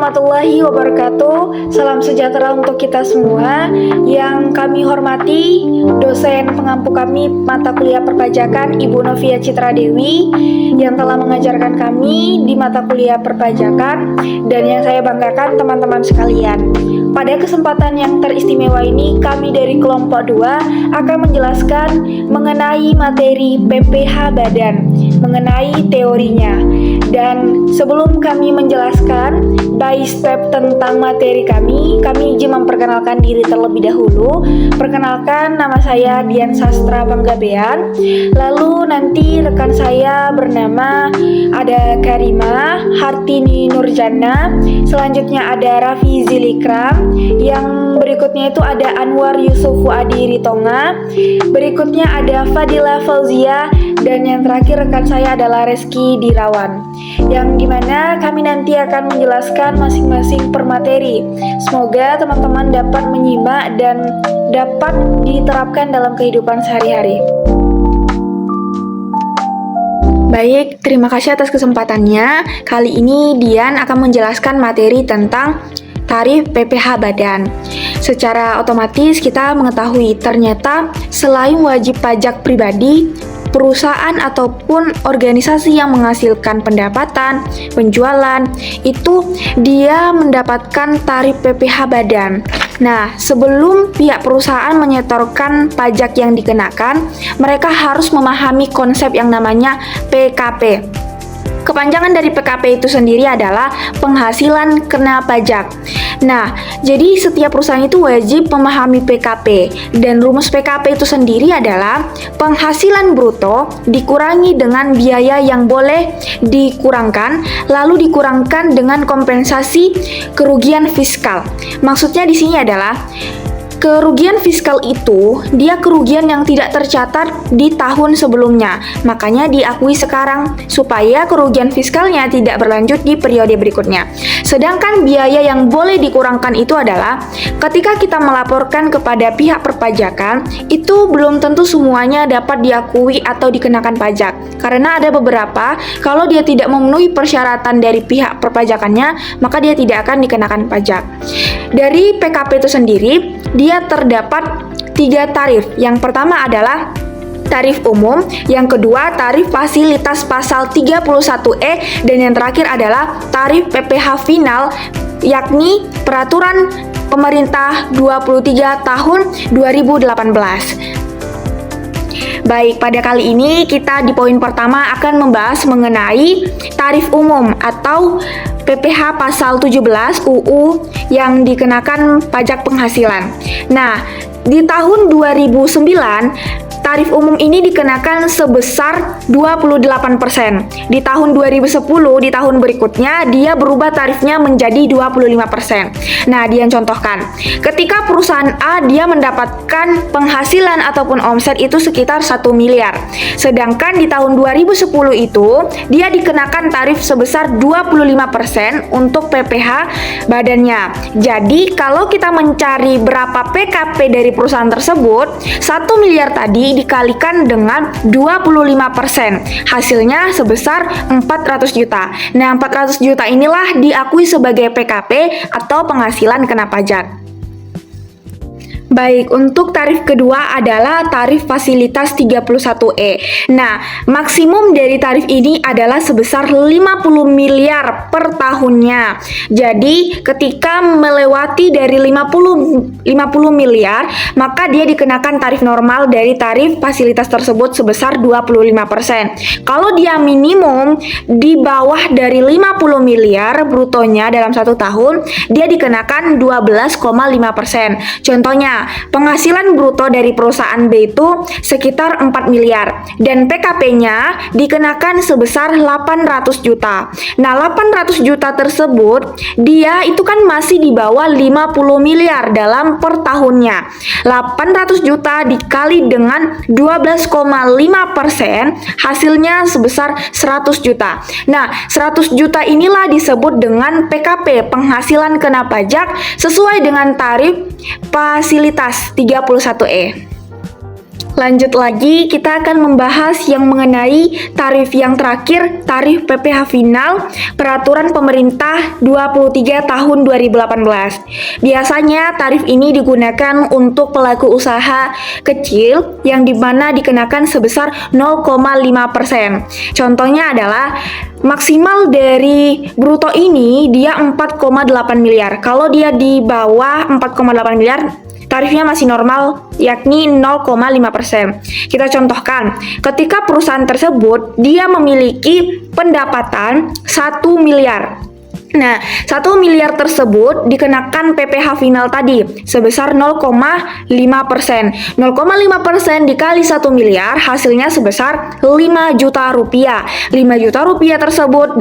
warahmatullahi wabarakatuh. Salam sejahtera untuk kita semua. Yang kami hormati dosen pengampu kami mata kuliah perpajakan Ibu Novia Citra Dewi yang telah mengajarkan kami di mata kuliah perpajakan, dan yang saya banggakan teman-teman sekalian. Pada kesempatan yang teristimewa ini, kami dari kelompok 2 akan menjelaskan mengenai materi PPH badan, mengenai teorinya. Dan sebelum kami menjelaskan by step tentang materi kami izin memperkenalkan diri terlebih dahulu. Perkenalkan, nama saya Dian Sastra Panggabean. Lalu nanti rekan saya bernama ada Karima Hartini Nurjana. Selanjutnya ada Raffi Zilikram. Yang berikutnya itu ada Anwar Yusuf Fuadi Ritonga. Berikutnya ada Fadila Fauzia. Dan yang terakhir rekan saya adalah Reski Dirawan, yang dimana kami nanti akan menjelaskan masing-masing per materi. Semoga teman-teman dapat menyimak dan dapat diterapkan dalam kehidupan sehari-hari. Baik, terima kasih atas kesempatannya. Kali ini Dian akan menjelaskan materi tentang tarif PPH badan. Secara otomatis kita mengetahui ternyata selain wajib pajak pribadi, perusahaan ataupun organisasi yang menghasilkan pendapatan, penjualan, itu dia mendapatkan tarif PPH badan. Nah, sebelum pihak perusahaan menyetorkan pajak yang dikenakan, mereka harus memahami konsep yang namanya PKP. Kepanjangan dari PKP itu sendiri adalah penghasilan kena pajak. Nah, jadi setiap perusahaan itu wajib memahami PKP, dan rumus PKP itu sendiri adalah penghasilan bruto dikurangi dengan biaya yang boleh dikurangkan, lalu dikurangkan dengan kompensasi kerugian fiskal. Maksudnya di sini adalah kerugian fiskal itu dia kerugian yang tidak tercatat di tahun sebelumnya, makanya diakui sekarang supaya kerugian fiskalnya tidak berlanjut di periode berikutnya. Sedangkan biaya yang boleh dikurangkan itu adalah ketika kita melaporkan kepada pihak perpajakan, itu belum tentu semuanya dapat diakui atau dikenakan pajak, karena ada beberapa kalau dia tidak memenuhi persyaratan dari pihak perpajakannya, maka dia tidak akan dikenakan pajak. Dari PKP itu sendiri, dia terdapat 3 tarif. Yang pertama adalah tarif umum, yang kedua tarif fasilitas pasal 31E, dan yang terakhir adalah tarif PPH final, yakni peraturan pemerintah 23 tahun 2018. Baik, pada kali ini kita di poin pertama akan membahas mengenai tarif umum atau PPH pasal 17 UU yang dikenakan pajak penghasilan. Nah, di tahun 2009 tarif umum ini dikenakan sebesar 28%. Di tahun 2010, di tahun berikutnya, dia berubah tarifnya menjadi 25%. Nah, dia contohkan, ketika perusahaan A dia mendapatkan penghasilan ataupun omset itu sekitar 1 miliar. Sedangkan di tahun 2010 itu, dia dikenakan tarif sebesar 25% untuk PPH badannya. Jadi, kalau kita mencari berapa PKP dari perusahaan tersebut, 1 miliar tadi dikalikan dengan 25%, hasilnya sebesar 400 juta. Nah, 400 juta inilah diakui sebagai PKP atau penghasilan kena pajak. Baik, untuk tarif kedua adalah tarif fasilitas 31E. Nah, maksimum dari tarif ini adalah sebesar 50 miliar per tahunnya. Jadi, ketika melewati dari 50 miliar, maka dia dikenakan tarif normal dari tarif fasilitas tersebut sebesar 25%. Kalau dia minimum di bawah dari 50 miliar brutonya dalam 1 tahun, dia dikenakan 12,5%. Contohnya, penghasilan bruto dari perusahaan B itu sekitar 4 miliar dan PKP-nya dikenakan sebesar 800 juta. Nah, 800 juta tersebut dia itu kan masih di bawah 50 miliar dalam per tahunnya. 800 juta dikali dengan 12,5%, hasilnya sebesar 100 juta. Nah, 100 juta inilah disebut dengan PKP, penghasilan kena pajak, sesuai dengan tarif fasilitas 31E. Lanjut lagi, kita akan membahas yang mengenai tarif yang terakhir, tarif PPh final, Peraturan Pemerintah 23 tahun 2018. Biasanya tarif ini digunakan untuk pelaku usaha kecil yang dimana dikenakan sebesar 0,5%. Contohnya adalah maksimal dari bruto ini dia 4,8 miliar. Kalau dia di bawah 4,8 miliar, tarifnya masih normal, yakni 0,5%. Kita contohkan, ketika perusahaan tersebut dia memiliki pendapatan 1 miliar. Nah, 1 miliar tersebut dikenakan PPh final tadi sebesar 0,5%. 0,5% dikali 1 miliar hasilnya sebesar 5 juta rupiah. 5 juta rupiah tersebut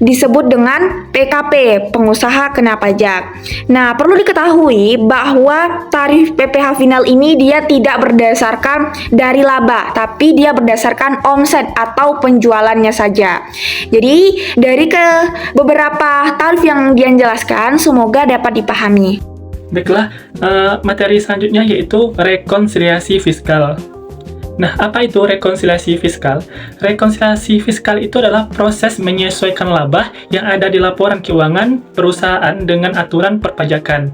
disebut dengan PKP, pengusaha kena pajak. Nah, perlu diketahui bahwa tarif PPh final ini dia tidak berdasarkan dari laba, tapi dia berdasarkan omset atau penjualannya saja. Jadi, dari beberapa tarif yang Dian jelaskan, semoga dapat dipahami. Baiklah, materi selanjutnya yaitu rekonsiliasi fiskal. Nah, apa itu rekonsiliasi fiskal? Rekonsiliasi fiskal itu adalah proses menyesuaikan laba yang ada di laporan keuangan perusahaan dengan aturan perpajakan.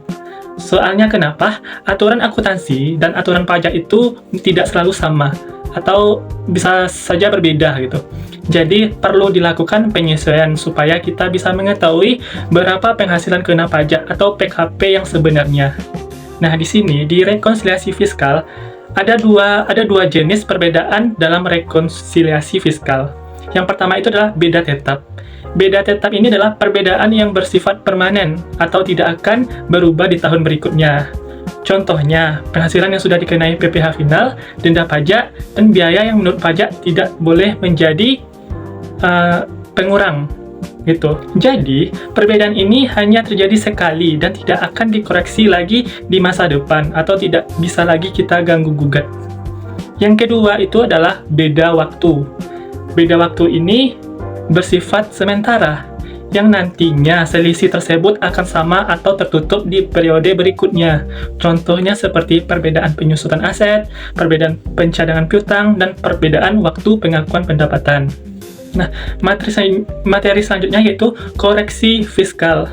Soalnya kenapa? Aturan akuntansi dan aturan pajak itu tidak selalu sama, atau bisa saja berbeda gitu. Jadi perlu dilakukan penyesuaian supaya kita bisa mengetahui berapa penghasilan kena pajak atau PKP yang sebenarnya. Nah, di sini di rekonsiliasi fiskal ada dua jenis perbedaan dalam rekonsiliasi fiskal. Yang pertama itu adalah beda tetap. Beda tetap ini adalah perbedaan yang bersifat permanen atau tidak akan berubah di tahun berikutnya. Contohnya, penghasilan yang sudah dikenai PPh final, denda pajak, dan biaya yang menurut pajak tidak boleh menjadi pengurang gitu. Jadi, perbedaan ini hanya terjadi sekali dan tidak akan dikoreksi lagi di masa depan atau tidak bisa lagi kita ganggu-gugat. Yang kedua itu adalah beda waktu. Beda waktu ini bersifat sementara, yang nantinya selisih tersebut akan sama atau tertutup di periode berikutnya. Contohnya seperti perbedaan penyusutan aset, perbedaan pencadangan piutang, dan perbedaan waktu pengakuan pendapatan. Nah, materi selanjutnya yaitu koreksi fiskal.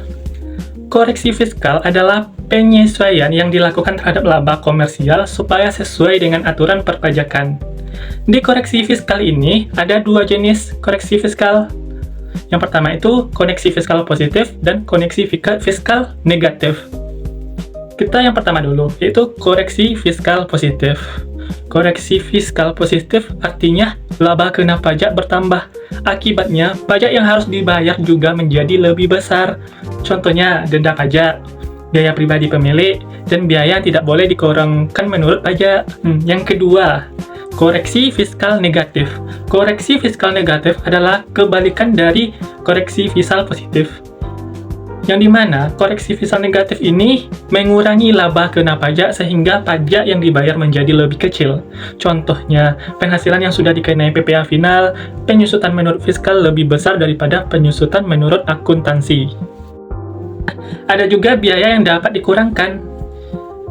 Koreksi fiskal adalah penyesuaian yang dilakukan terhadap laba komersial supaya sesuai dengan aturan perpajakan. Di koreksi fiskal ini ada dua jenis koreksi fiskal. Yang pertama itu koreksi fiskal positif dan koreksi fiskal negatif. Kita yang pertama dulu, yaitu koreksi fiskal positif. Koreksi fiskal positif artinya laba kena pajak bertambah. Akibatnya, pajak yang harus dibayar juga menjadi lebih besar. Contohnya, denda pajak, biaya pribadi pemilik, dan biaya yang tidak boleh dikurangkan menurut pajak. Yang kedua, koreksi fiskal negatif. Koreksi fiskal negatif adalah kebalikan dari koreksi fiskal positif. Yang dimana koreksi fiskal negatif ini mengurangi laba kena pajak sehingga pajak yang dibayar menjadi lebih kecil. Contohnya, penghasilan yang sudah dikenai PPh final, penyusutan menurut fiskal lebih besar daripada penyusutan menurut akuntansi. Ada juga biaya yang dapat dikurangkan.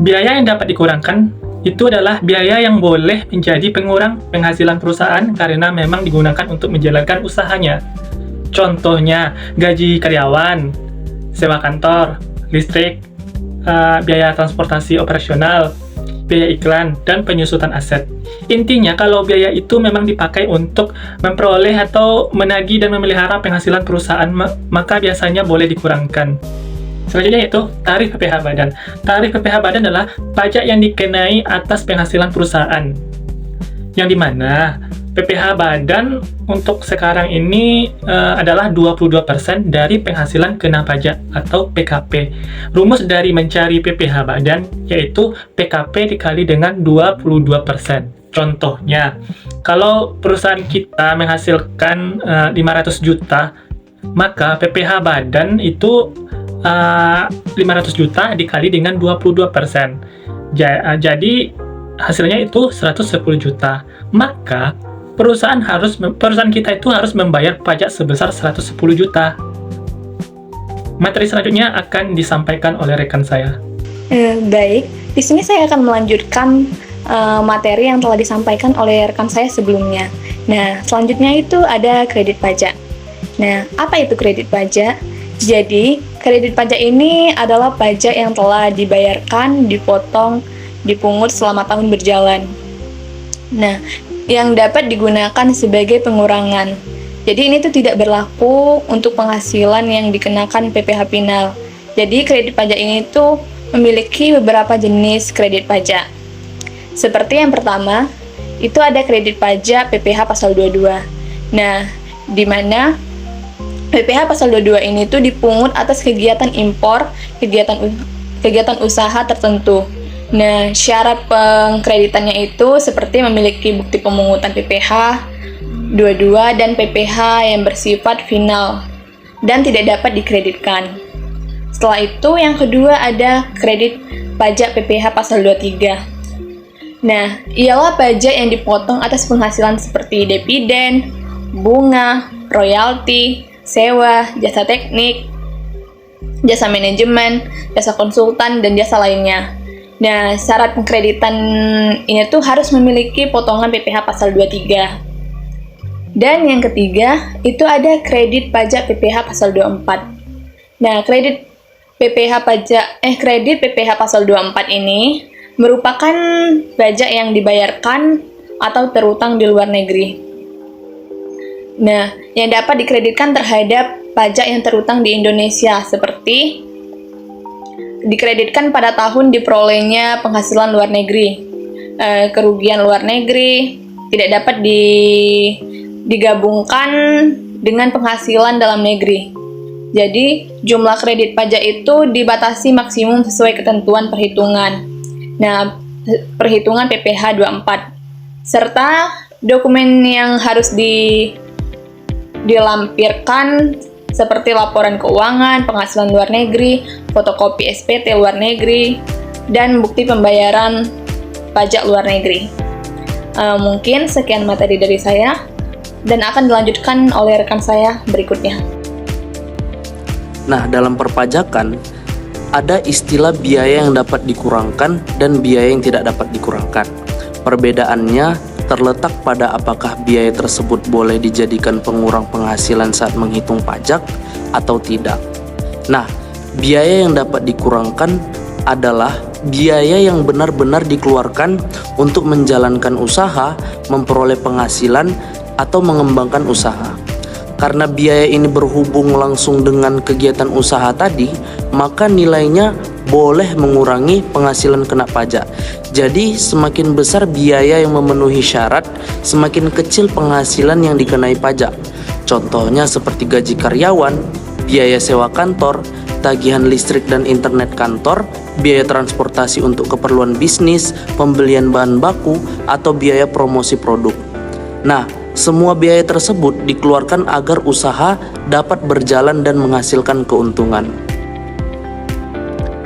Biaya yang dapat dikurangkan itu adalah biaya yang boleh menjadi pengurang penghasilan perusahaan karena memang digunakan untuk menjalankan usahanya. Contohnya, gaji karyawan, sewa kantor, listrik, biaya transportasi operasional, biaya iklan, dan penyusutan aset. Intinya, kalau biaya itu memang dipakai untuk memperoleh atau menagih dan memelihara penghasilan perusahaan, maka biasanya boleh dikurangkan. Selanjutnya yaitu tarif PPh badan. Tarif PPh badan adalah pajak yang dikenai atas penghasilan perusahaan. Yang dimana PPh badan untuk sekarang ini adalah 22% dari penghasilan kena pajak atau PKP. Rumus dari mencari PPh badan yaitu PKP dikali dengan 22%. Contohnya, kalau perusahaan kita menghasilkan 500 juta, maka PPh badan itu 500 juta dikali dengan 22%. Jadi hasilnya itu 110 juta. Maka perusahaan kita itu harus membayar pajak sebesar 110 juta. Materi selanjutnya akan disampaikan oleh rekan saya. Baik, di sini saya akan melanjutkan materi yang telah disampaikan oleh rekan saya sebelumnya. Nah, selanjutnya itu ada kredit pajak. Nah, apa itu kredit pajak? Jadi, kredit pajak ini adalah pajak yang telah dibayarkan, dipotong, dipungut selama tahun berjalan. Nah, yang dapat digunakan sebagai pengurangan. Jadi ini tuh tidak berlaku untuk penghasilan yang dikenakan PPh final. Jadi kredit pajak ini tuh memiliki beberapa jenis kredit pajak. Seperti yang pertama, itu ada kredit pajak PPh pasal 22. Nah, di mana PPh pasal 22 ini tuh dipungut atas kegiatan impor, kegiatan usaha tertentu. Nah, syarat pengkreditannya itu seperti memiliki bukti pemungutan PPh 22 dan PPh yang bersifat final dan tidak dapat dikreditkan. Setelah itu, yang kedua ada kredit pajak PPh pasal 23. Nah, ialah pajak yang dipotong atas penghasilan seperti dividen, bunga, royalti, sewa, jasa teknik, jasa manajemen, jasa konsultan, dan jasa lainnya. Nah, syarat pengkreditan ini tuh harus memiliki potongan PPh pasal 23. Dan yang ketiga, itu ada kredit pajak PPh pasal 24. Nah, kredit PPh pasal 24 ini merupakan pajak yang dibayarkan atau terutang di luar negeri. Nah, yang dapat dikreditkan terhadap pajak yang terutang di Indonesia seperti dikreditkan pada tahun diperolehnya penghasilan luar negeri, kerugian luar negeri, tidak dapat digabungkan dengan penghasilan dalam negeri. Jadi, jumlah kredit pajak itu dibatasi maksimum sesuai ketentuan perhitungan. Nah, perhitungan PPh 24. Serta dokumen yang harus dilampirkan seperti laporan keuangan, penghasilan luar negeri, fotokopi SPT luar negeri, dan bukti pembayaran pajak luar negeri. Mungkin sekian materi dari saya, dan akan dilanjutkan oleh rekan saya berikutnya. Nah, dalam perpajakan, ada istilah biaya yang dapat dikurangkan dan biaya yang tidak dapat dikurangkan. Perbedaannya terletak pada apakah biaya tersebut boleh dijadikan pengurang penghasilan saat menghitung pajak atau tidak. Nah, biaya yang dapat dikurangkan adalah biaya yang benar-benar dikeluarkan untuk menjalankan usaha, memperoleh penghasilan, atau mengembangkan usaha. Karena biaya ini berhubung langsung dengan kegiatan usaha tadi, maka nilainya boleh mengurangi penghasilan kena pajak. Jadi, semakin besar biaya yang memenuhi syarat, semakin kecil penghasilan yang dikenai pajak. Contohnya seperti gaji karyawan, biaya sewa kantor, tagihan listrik dan internet kantor, biaya transportasi untuk keperluan bisnis, pembelian bahan baku, atau biaya promosi produk. Nah, semua biaya tersebut dikeluarkan agar usaha dapat berjalan dan menghasilkan keuntungan.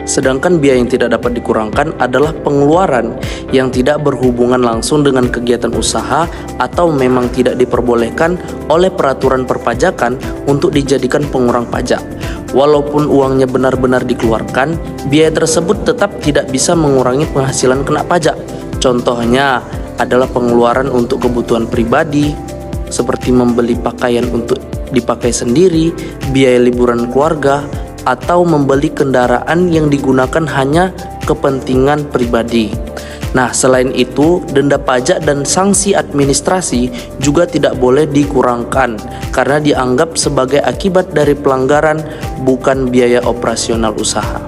Sedangkan biaya yang tidak dapat dikurangkan adalah pengeluaran yang tidak berhubungan langsung dengan kegiatan usaha atau memang tidak diperbolehkan oleh peraturan perpajakan untuk dijadikan pengurang pajak. Walaupun uangnya benar-benar dikeluarkan, biaya tersebut tetap tidak bisa mengurangi penghasilan kena pajak. Contohnya adalah pengeluaran untuk kebutuhan pribadi, seperti membeli pakaian untuk dipakai sendiri, biaya liburan keluarga, atau membeli kendaraan yang digunakan hanya kepentingan pribadi. Nah, selain itu, denda pajak dan sanksi administrasi juga tidak boleh dikurangkan karena dianggap sebagai akibat dari pelanggaran, bukan biaya operasional usaha.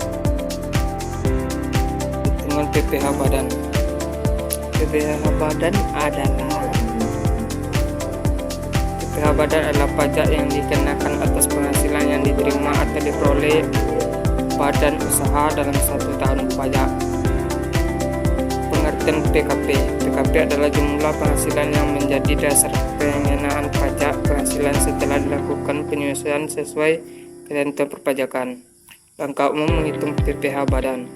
Dengan PPh badan. PPh badan adalah pajak yang dikenakan atas penghasilan yang diterima atau diperoleh badan usaha dalam satu tahun pajak. Pengertian PKP. PKP adalah jumlah penghasilan yang menjadi dasar pengenaan pajak penghasilan setelah dilakukan penyesuaian sesuai ketentuan perpajakan. Langkah umum menghitung PPh badan.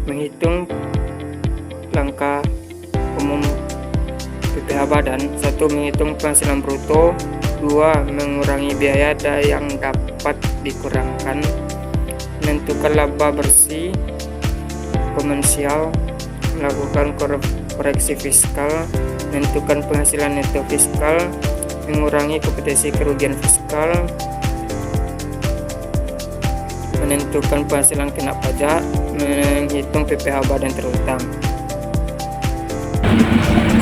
Menghitung langkah umum PPh badan. 1. Menghitung penghasilan bruto. 2. Mengurangi biaya yang dapat dikurangkan. Menentukan laba bersih. komersial, melakukan koreksi fiskal, menentukan penghasilan neto fiskal, mengurangi kompetensi kerugian fiskal, menentukan penghasilan kena pajak, menghitung PPh badan terutang.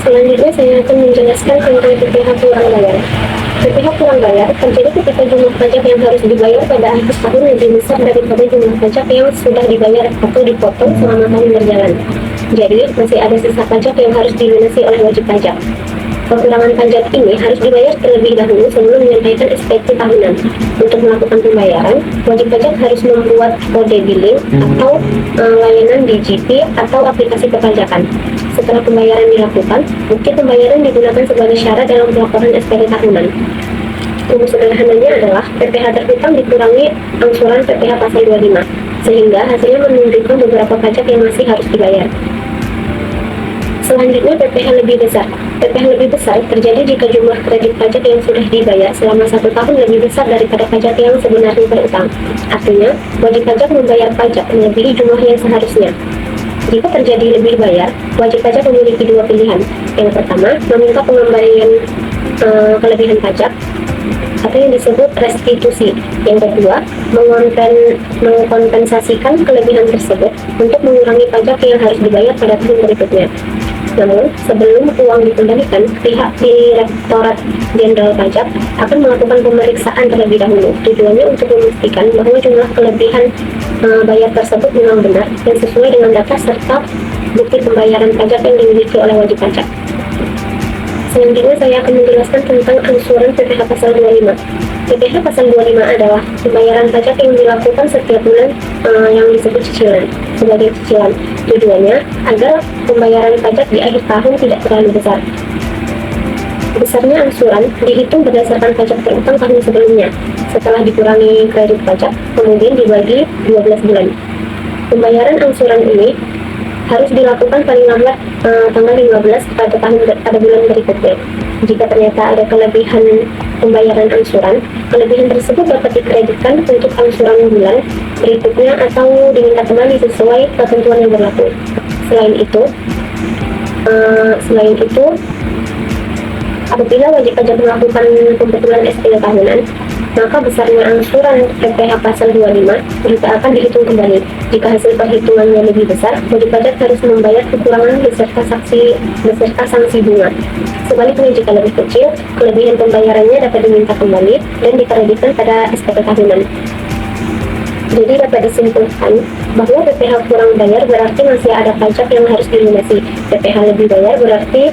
Selanjutnya saya akan menjelaskan tentang PPh kurang bayar. PPh kurang bayar terjadi ketika jumlah pajak yang harus dibayar pada akhir tahun lebih besar daripada jumlah pajak yang sudah dibayar atau dipotong selama tahun berjalan. Jadi, masih ada sisa pajak yang harus dilunasi oleh wajib pajak. Kekurangan pajak ini harus dibayar terlebih dahulu sebelum menyampaikan SPT tahunan. Untuk melakukan pembayaran, wajib pajak harus membuat kode billing atau layanan DGP atau aplikasi perpajakan. Setelah pembayaran dilakukan, bukti pembayaran digunakan sebagai syarat dalam pelaporan SPT tahunan. Rumus sederhananya adalah PPh terhutang dikurangi angsuran PPh pasal 25, sehingga hasilnya menunjukkan beberapa pajak yang masih harus dibayar. Selanjutnya PPh lebih besar. PPh lebih besar terjadi jika jumlah kredit pajak yang sudah dibayar selama 1 tahun lebih besar daripada pajak yang sebenarnya terutang. Artinya, wajib pajak membayar pajak melebihi jumlah yang seharusnya. Jika terjadi lebih bayar, wajib pajak memiliki 2 pilihan. Yang pertama, meminta pengembalian kelebihan pajak atau yang disebut restitusi. Yang kedua, mengkompensasikan kelebihan tersebut untuk mengurangi pajak yang harus dibayar pada tahun berikutnya. Namun, sebelum uang dikembalikan, pihak Direktorat Jenderal Pajak akan melakukan pemeriksaan terlebih dahulu. Tujuannya untuk memastikan bahwa jumlah kelebihan bayar tersebut memang benar dan sesuai dengan data serta bukti pembayaran pajak yang dimiliki oleh wajib pajak. Selanjutnya saya akan menjelaskan tentang angsuran PPh pasal 25. PPh pasal 25 adalah pembayaran pajak yang dilakukan setiap bulan yang disebut cicilan sebagai cicilan. Tujuannya agar pembayaran pajak di akhir tahun tidak terlalu besar. Besarnya angsuran dihitung berdasarkan pajak terutang tahun sebelumnya, setelah dikurangi kredit pajak, kemudian dibagi 12 bulan. Pembayaran angsuran ini harus dilakukan paling lambat tanggal 15 pada bulan berikutnya. Jika ternyata ada kelebihan pembayaran angsuran, kelebihan tersebut dapat dikreditkan untuk angsuran bulan berikutnya atau diminta kembali sesuai ketentuan yang berlaku. Selain itu, apabila wajib pajak melakukan pembetulan SPT tahunan, maka besarnya angsuran PPh pasal 25 juga akan dihitung kembali. Jika hasil perhitungannya lebih besar, wajib pajak harus membayar kekurangan beserta sanksi bunga. Sebaliknya, jika lebih kecil, kelebihan pembayarannya dapat diminta kembali dan dikreditkan pada SPT tahunan. Jadi dapat disimpulkan bahwa PPh kurang bayar berarti masih ada pajak yang harus dilunasi. PPh lebih bayar berarti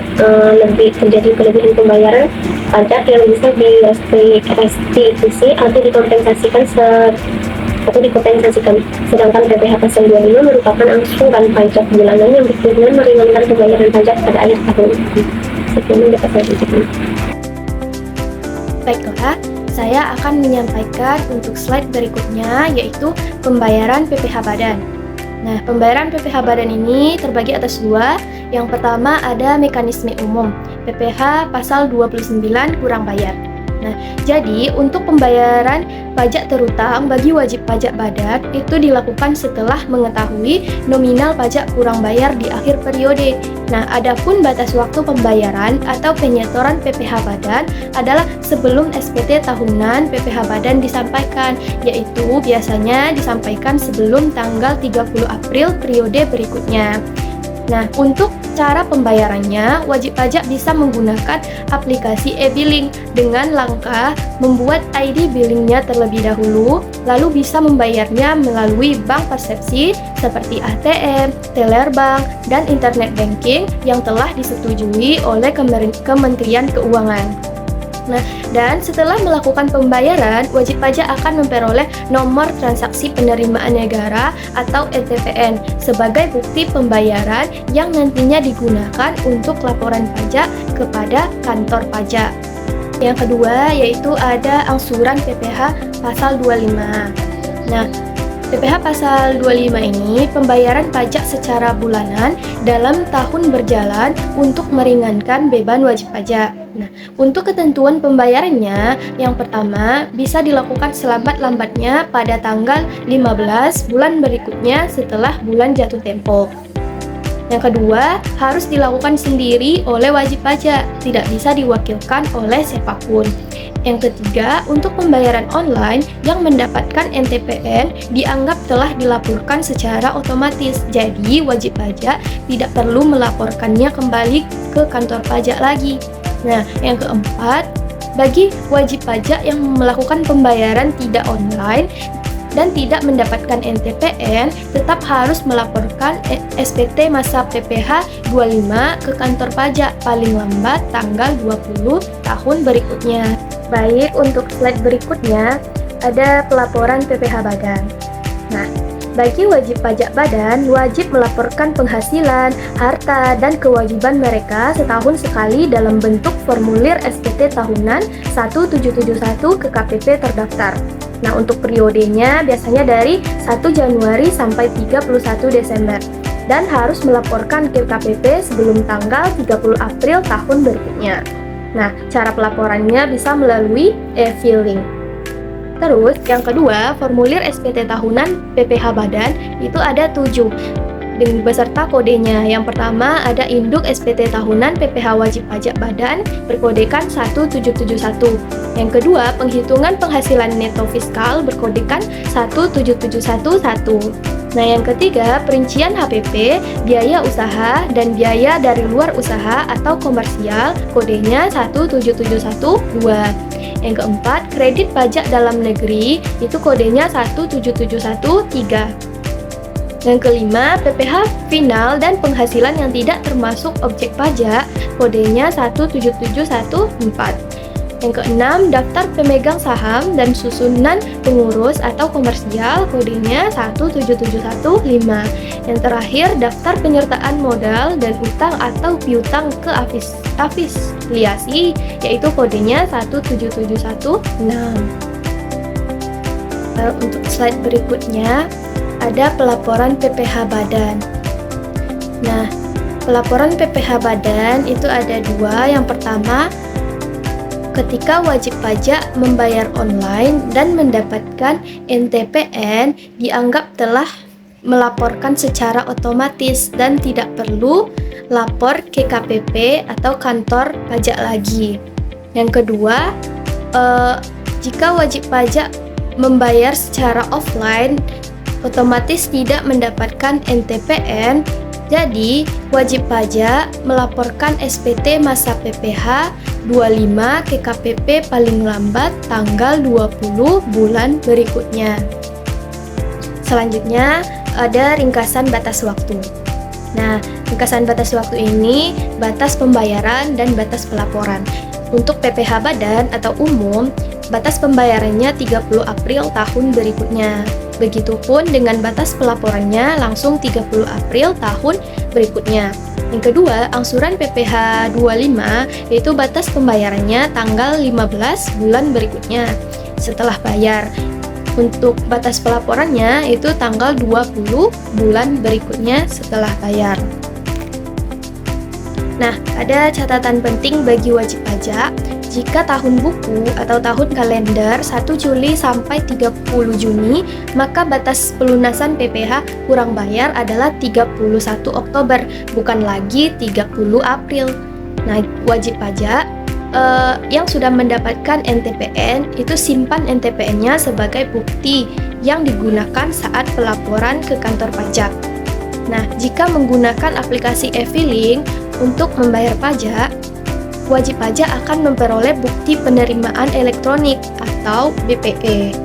lebih terjadi kelebihan pembayaran pajak yang bisa direstitusi atau dikompensasikan. Sedangkan PPh pasal 25 merupakan angsuran pajak bulanan yang bertujuan meringankan pembayaran pajak pada akhir tahun. Sekian dapat saya tunjukkan. Baiklah, saya akan menyampaikan untuk slide berikutnya, yaitu pembayaran PPh badan. Nah, pembayaran PPh badan ini terbagi atas 2. Yang pertama ada mekanisme umum, PPh pasal 29 kurang bayar. Nah, jadi untuk pembayaran pajak terutang bagi wajib pajak badan itu dilakukan setelah mengetahui nominal pajak kurang bayar di akhir periode. Nah, adapun batas waktu pembayaran atau penyetoran PPh badan adalah sebelum SPT tahunan PPh badan disampaikan, yaitu biasanya disampaikan sebelum tanggal 30 April periode berikutnya. Nah, untuk cara pembayarannya, wajib pajak bisa menggunakan aplikasi e-billing dengan langkah membuat ID billingnya terlebih dahulu, lalu bisa membayarnya melalui bank persepsi seperti ATM, teller bank, dan internet banking yang telah disetujui oleh Kementerian Keuangan. Nah, dan setelah melakukan pembayaran, wajib pajak akan memperoleh nomor transaksi penerimaan negara atau NTPN sebagai bukti pembayaran yang nantinya digunakan untuk laporan pajak kepada kantor pajak. Yang kedua yaitu ada angsuran PPh pasal 25. Nah, PPh pasal 25 ini pembayaran pajak secara bulanan dalam tahun berjalan untuk meringankan beban wajib pajak. Nah, untuk ketentuan pembayarannya, yang pertama bisa dilakukan selambat-lambatnya pada tanggal 15 bulan berikutnya setelah bulan jatuh tempo. Yang kedua, harus dilakukan sendiri oleh wajib pajak, tidak bisa diwakilkan oleh siapapun. Yang ketiga, untuk pembayaran online yang mendapatkan NTPN dianggap telah dilaporkan secara otomatis, jadi wajib pajak tidak perlu melaporkannya kembali ke kantor pajak lagi. Nah, yang keempat, bagi wajib pajak yang melakukan pembayaran tidak online dan tidak mendapatkan NTPN, tetap harus melaporkan SPT masa PPh 25 ke kantor pajak paling lambat tanggal 20 tahun berikutnya. Baik, untuk slide berikutnya ada pelaporan PPh badan. Nah, bagi wajib pajak badan, wajib melaporkan penghasilan, harta, dan kewajiban mereka setahun sekali dalam bentuk formulir SPT tahunan 1771 ke KPP terdaftar. Nah, untuk periodenya biasanya dari 1 Januari sampai 31 Desember dan harus melaporkan ke KPP sebelum tanggal 30 April tahun berikutnya. Nah, cara pelaporannya bisa melalui e-filing. Terus, yang kedua, formulir SPT tahunan PPh badan itu ada 7 dengan beserta kodenya. Yang pertama ada induk SPT tahunan PPh wajib pajak badan berkodekan 1771. Yang kedua, penghitungan penghasilan neto fiskal berkodekan 17711. Nah, yang ketiga, perincian HPP, biaya usaha dan biaya dari luar usaha atau komersial, kodenya 17712. Yang keempat, kredit pajak dalam negeri, itu kodenya 17713. Yang kelima, PPh final dan penghasilan yang tidak termasuk objek pajak, kodenya 17714. Yang keenam, daftar pemegang saham dan susunan pengurus atau komersial, kodenya 17715. Yang terakhir, daftar penyertaan modal dan utang atau piutang ke afiliasi, yaitu kodenya 17716. Untuk slide berikutnya, ada pelaporan PPh badan. Nah, pelaporan PPh badan itu ada 2. Yang pertama, ketika wajib pajak membayar online dan mendapatkan NTPN dianggap telah melaporkan secara otomatis dan tidak perlu lapor ke KPP atau kantor pajak lagi. Yang kedua, jika wajib pajak membayar secara offline otomatis tidak mendapatkan NTPN, jadi wajib pajak melaporkan SPT masa PPh 25 ke KPP paling lambat tanggal 20 bulan berikutnya. Selanjutnya ada ringkasan batas waktu. Nah, ringkasan batas waktu ini batas pembayaran dan batas pelaporan. Untuk PPh badan atau umum, batas pembayarannya 30 April tahun berikutnya. Begitupun dengan batas pelaporannya langsung 30 April tahun berikutnya. Yang kedua, angsuran PPh 25 yaitu batas pembayarannya tanggal 15 bulan berikutnya setelah bayar. Untuk batas pelaporannya itu tanggal 20 bulan berikutnya setelah bayar. Nah, ada catatan penting bagi wajib pajak. Jika tahun buku atau tahun kalender 1 Juli sampai 30 Juni, maka batas pelunasan PPh kurang bayar adalah 31 Oktober, bukan lagi 30 April. Nah, wajib pajak yang sudah mendapatkan NTPN itu simpan NTPN-nya sebagai bukti yang digunakan saat pelaporan ke kantor pajak. Nah, jika menggunakan aplikasi e-filing untuk membayar pajak, wajib pajak akan memperoleh bukti penerimaan elektronik atau BPE.